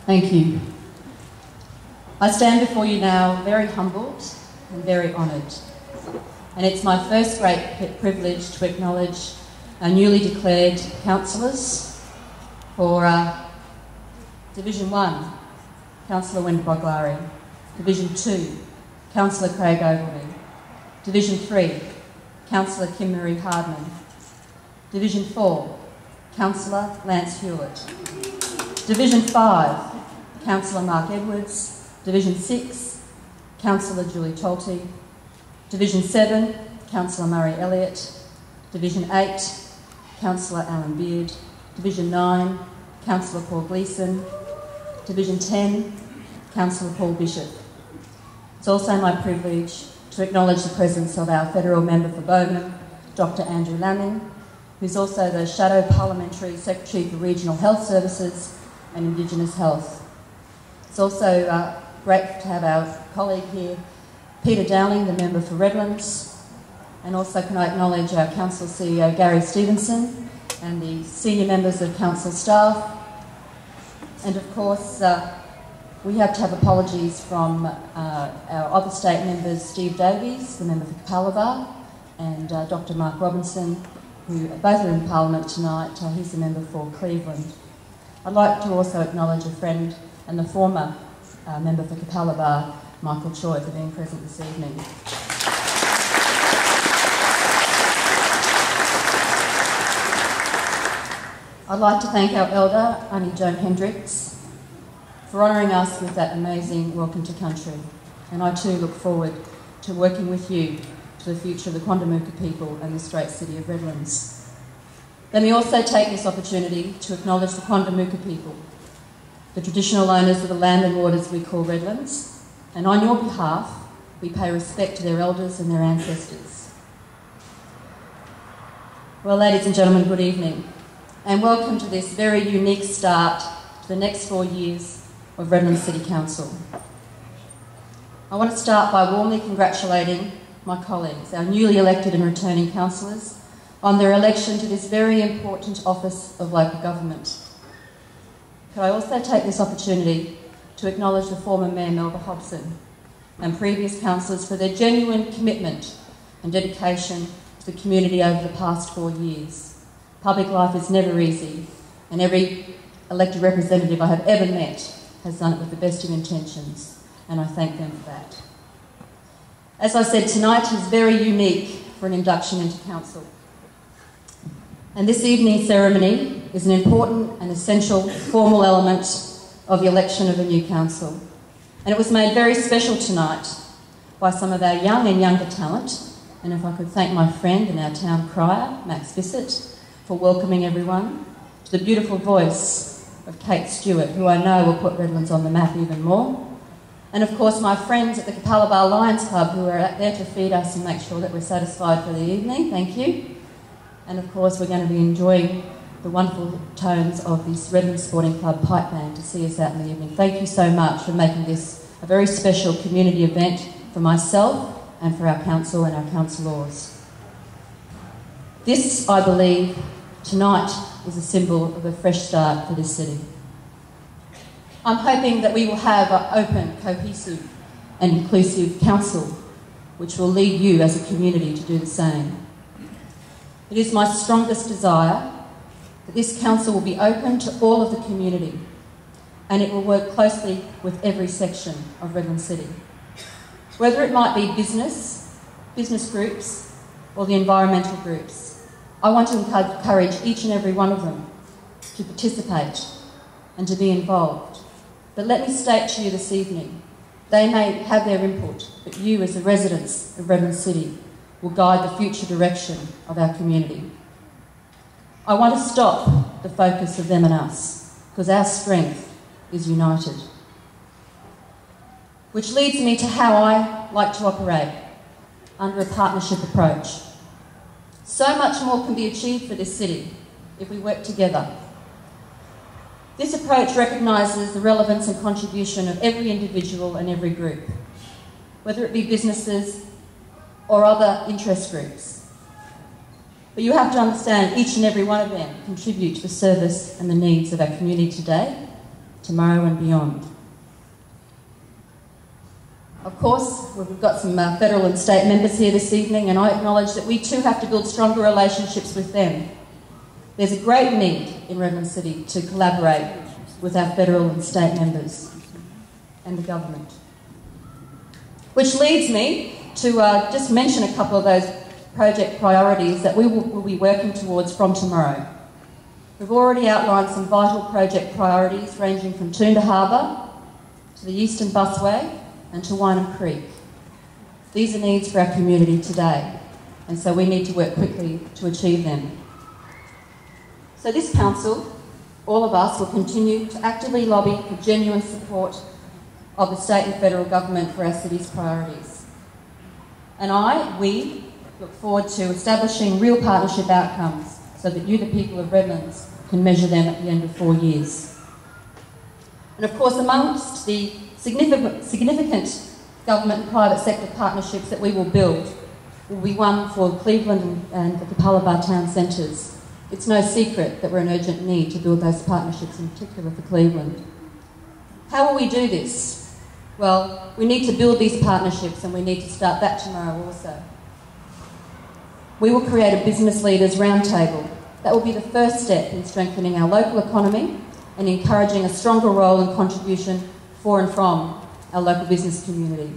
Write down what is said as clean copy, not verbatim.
Thank you. I stand before you now very humbled and very honoured. And it's my first great privilege to acknowledge our newly declared councillors for Division 1, Councillor Wendy Boglari; Division 2, Councillor Craig Ogilvie; Division 3, Councillor Kim Marie Hardman; Division 4, Councillor Lance Hewlett; Division 5, Councillor Mark Edwards; Division 6, Councillor Julie Tolte; Division 7, Councillor Murray Elliott; Division 8, Councillor Alan Beard; Division 9, Councillor Paul Gleeson; Division 10, Councillor Paul Bishop. It's also my privilege to acknowledge the presence of our Federal Member for Bowman, Dr Andrew Laming, who's also the Shadow Parliamentary Secretary for Regional Health Services and Indigenous Health. It's also great to have our colleague here, Peter Dowling, the Member for Redland, and also can I acknowledge our Council CEO Gary Stevenson and the senior members of Council staff. And of course, we have to have apologies from our other state members, Steve Davies, the member for Capalaba, and Dr Mark Robinson, who both are in Parliament tonight. He's the member for Cleveland. I'd like to also acknowledge a friend and the former member for Capalaba, Michael Choi, for being present this evening. I'd like to thank our elder, Auntie Joan Hendricks, for honouring us with that amazing welcome to country. And I too look forward to working with you to the future of the Quandamooka people and this great city of Redlands. Let me also take this opportunity to acknowledge the Quandamooka people, the traditional owners of the land and waters we call Redlands, and on your behalf, we pay respect to their elders and their ancestors. Well, ladies and gentlemen, good evening, and welcome to this very unique start to the next 4 years of Redland City Council. I want to start by warmly congratulating my colleagues, our newly elected and returning councillors, on their election to this very important office of local government. Could I also take this opportunity to acknowledge the former Mayor Melba Hobson and previous councillors for their genuine commitment and dedication to the community over the past 4 years. Public life is never easy, and every elected representative I have ever met has done it with the best of intentions, and I thank them for that. As I said, tonight is very unique for an induction into council. And this evening's ceremony is an important and essential formal element of the election of a new council. And it was made very special tonight by some of our young and younger talent. And if I could thank my friend and our town crier, Max Bissett, for welcoming everyone, to the beautiful voice of Kate Stewart, who I know will put Redlands on the map even more. And of course my friends at the Capalaba Lions Club, who are out there to feed us and make sure that we're satisfied for the evening. Thank you. And of course we're going to be enjoying the wonderful tones of this Redland Sporting Club pipe band to see us out in the evening. Thank you so much for making this a very special community event for myself and for our council and our councillors. This, I believe, tonight is a symbol of a fresh start for this city. I'm hoping that we will have an open, cohesive and inclusive council which will lead you as a community to do the same. It is my strongest desire that this council will be open to all of the community and it will work closely with every section of Redland City. Whether it might be business groups or the environmental groups, I want to encourage each and every one of them to participate and to be involved. But let me state to you this evening, they may have their input, but you as the residents of Redland City will guide the future direction of our community. I want to stop the focus of them and us, because our strength is united. Which leads me to how I like to operate, under a partnership approach. So much more can be achieved for this city if we work together. This approach recognises the relevance and contribution of every individual and every group, whether it be businesses or other interest groups. But you have to understand each and every one of them contribute to the service and the needs of our community today tomorrow and beyond. Of course, we've got some federal and state members here this evening, and I acknowledge that we too have to build stronger relationships with them. There's a great need in Redland City to collaborate with our federal and state members and the government. Which leads me to just mention a couple of those project priorities that we will be working towards from tomorrow. We've already outlined some vital project priorities ranging from Toondah Harbour to the Eastern Busway and to Wynham Creek. These are needs for our community today, and so we need to work quickly to achieve them. So this council, all of us, will continue to actively lobby for genuine support of the state and federal government for our city's priorities. And we look forward to establishing real partnership outcomes so that you, the people of Redlands, can measure them at the end of 4 years. And of course, amongst the significant government and private sector partnerships that we will build will be one for Cleveland and the Capalaba town centres. It's no secret that we're in urgent need to build those partnerships, in particular for Cleveland. How will we do this? Well, we need to build these partnerships, and we need to start that tomorrow also. We will create a business leaders roundtable. That will be the first step in strengthening our local economy and encouraging a stronger role and contribution for and from our local business community.